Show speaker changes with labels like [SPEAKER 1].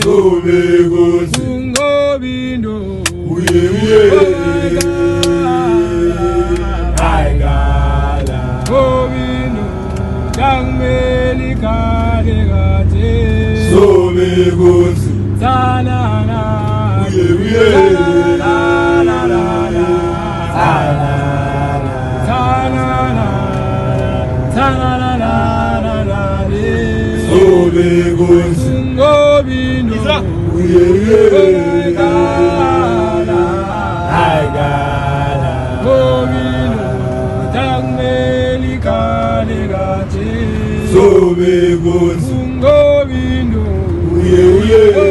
[SPEAKER 1] Sube Kunzima uye Aigala Gobindo Dangmeli Kalegate Sube Kunzima Tanana uye Sube Kunzima uye Aigala Gobindo Dangmeli Kalegate Sube Kunzima uye